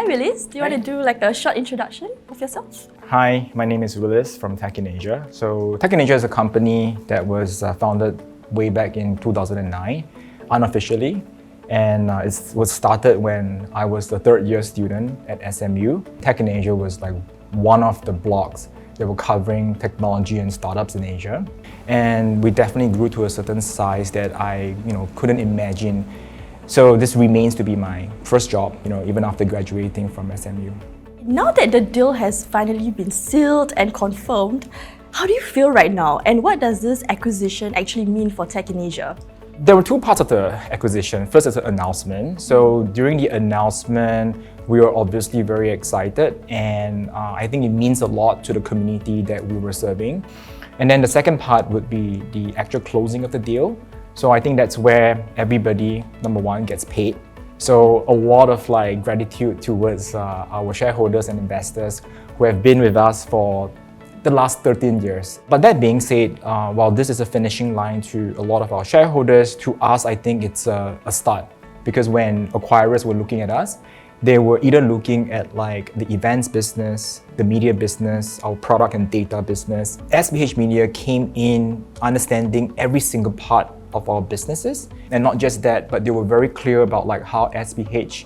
Willis. Do you want to do like a short introduction of yourself? Hi, my name is Willis from Tech in Asia. So Tech in Asia is a company that was founded way back in 2009, unofficially. And it was started when I was the third year student at SMU. Tech in Asia was like one of the blogs that were covering technology and startups in Asia. And we definitely grew to a certain size that I couldn't imagine. So this remains to be my first job, even after graduating from SMU. Now that the deal has finally been sealed and confirmed, how do you feel right now? And what does this acquisition actually mean for Tech in Asia? There were two parts of the acquisition. First is the announcement. So during the announcement, we were obviously very excited, and I think it means a lot to the community that we were serving. And then the second part would be the actual closing of the deal. So I think that's where everybody, number one, gets paid. So a lot of gratitude towards our shareholders and investors who have been with us for the last 13 years. But that being said, while this is a finishing line to a lot of our shareholders, to us, I think it's a start. Because when acquirers were looking at us, they were either looking at the events business, the media business, our product and data business. SPH Media came in understanding every single part of our businesses. And not just that, but they were very clear about how SPH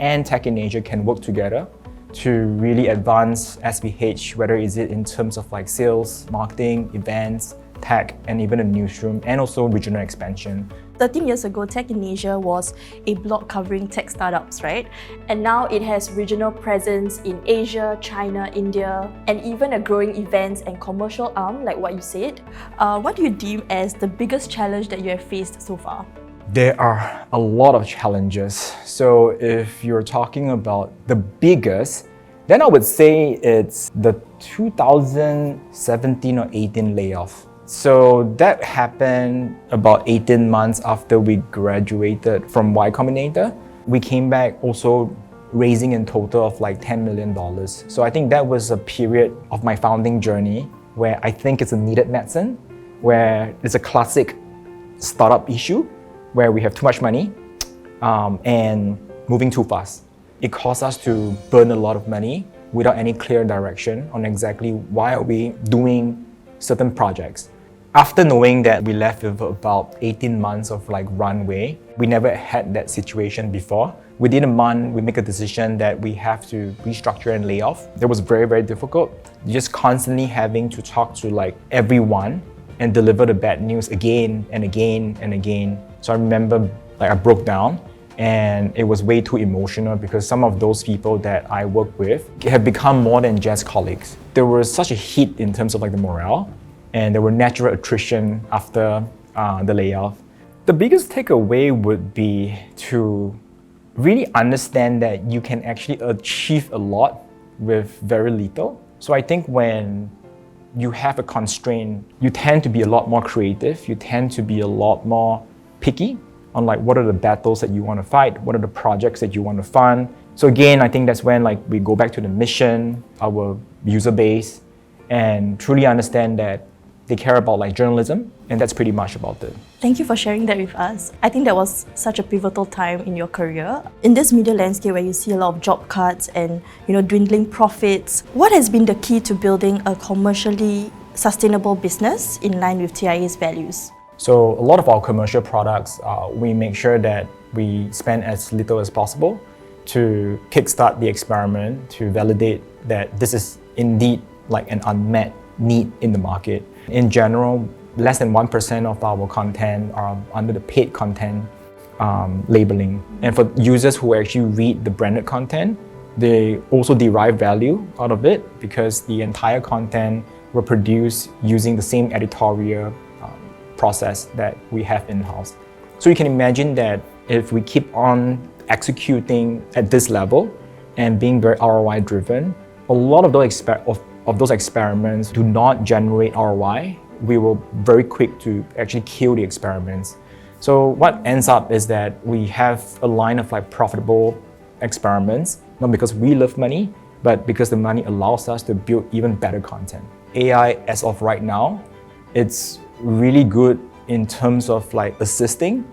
and Tech in Asia can work together to really advance SPH, whether is it in terms of sales, marketing, events, tech, and even a newsroom, and also regional expansion. 13 years ago, Tech in Asia was a blog covering tech startups, right? And now it has regional presence in Asia, China, India, and even a growing events and commercial arm, like what you said. What do you deem as the biggest challenge that you have faced so far? There are a lot of challenges. So if you're talking about the biggest, then I would say it's the 2017 or 18 layoff. So that happened about 18 months after we graduated from Y Combinator. We came back also raising in total of $10 million. So I think that was a period of my founding journey where I think it's a needed medicine, where it's a classic startup issue, where we have too much money and moving too fast. It caused us to burn a lot of money without any clear direction on exactly why are we doing certain projects. After knowing that we left with about 18 months of runway, we never had that situation before. Within a month, we make a decision that we have to restructure and lay off. That was very, very difficult. Just constantly having to talk to everyone and deliver the bad news again and again and again. So I remember I broke down, and it was way too emotional because some of those people that I work with have become more than just colleagues. There was such a hit in terms of the morale, and there were natural attrition after the layoff. The biggest takeaway would be to really understand that you can actually achieve a lot with very little. So I think when you have a constraint, you tend to be a lot more creative, you tend to be a lot more picky on what are the battles that you want to fight, what are the projects that you want to fund. So again, I think that's when we go back to the mission, our user base, and truly understand that they care about journalism, and that's pretty much about it. Thank you for sharing that with us. I think that was such a pivotal time in your career. In this media landscape where you see a lot of job cuts and dwindling profits, what has been the key to building a commercially sustainable business in line with TIA's values? So a lot of our commercial products, we make sure that we spend as little as possible to kickstart the experiment, to validate that this is indeed an unmet need in the market. In general, less than 1% of our content are under the paid content labeling. And for users who actually read the branded content, they also derive value out of it because the entire content were produced using the same editorial process that we have in-house. So you can imagine that if we keep on executing at this level and being very ROI driven, a lot of those experiments do not generate ROI. We were very quick to actually kill the experiments. So what ends up is that we have a line of profitable experiments, not because we love money, but because the money allows us to build even better content. AI, as of right now, it's really good in terms of assisting,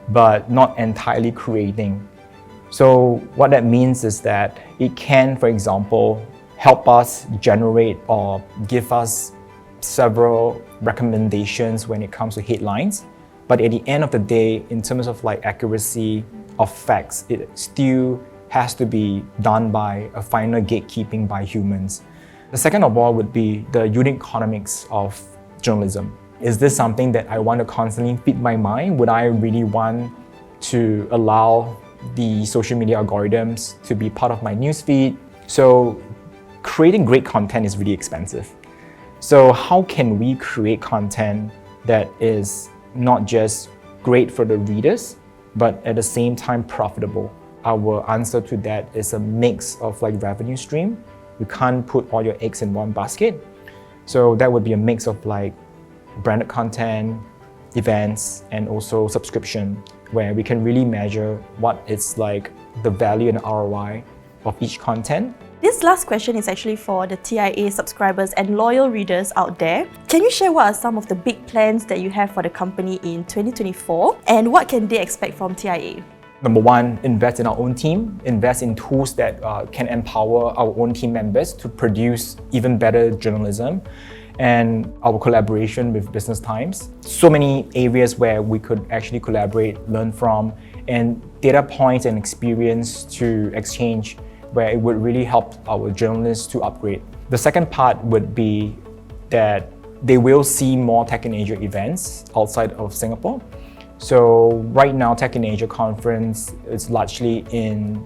but not entirely creating. So what that means is that it can, for example, help us generate or give us several recommendations when it comes to headlines. But at the end of the day, in terms of like accuracy of facts, it still has to be done by a final gatekeeping by humans. The second of all would be the unit economics of journalism. Is this something that I want to constantly feed my mind? Would I really want to allow the social media algorithms to be part of my newsfeed? So creating great content is really expensive. So how can we create content that is not just great for the readers, but at the same time profitable? Our answer to that is a mix of like revenue stream. You can't put all your eggs in one basket. So that would be a mix of like branded content, events, and also subscription, where we can really measure what is like the value and ROI of each content. This last question is actually for the TIA subscribers and loyal readers out there. Can you share what are some of the big plans that you have for the company in 2024 and what can they expect from TIA? Number one, invest in our own team, invest in tools that can empower our own team members to produce even better journalism, and our collaboration with Business Times. So many areas where we could actually collaborate, learn from, and data points and experience to exchange, where it would really help our journalists to upgrade. The second part would be that they will see more Tech in Asia events outside of Singapore. So right now, Tech in Asia conference is largely in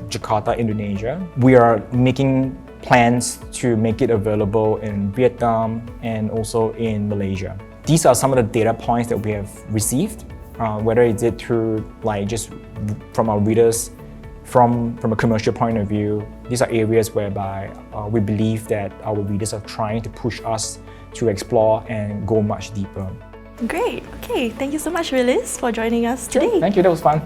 Jakarta, Indonesia. We are making plans to make it available in Vietnam and also in Malaysia. These are some of the data points that we have received, whether it's through like just from our readers, from a commercial point of view. These are areas whereby we believe that our readers are trying to push us to explore and go much deeper. Great. Okay, thank you so much, Willis, for joining us today. Thank you, that was fun.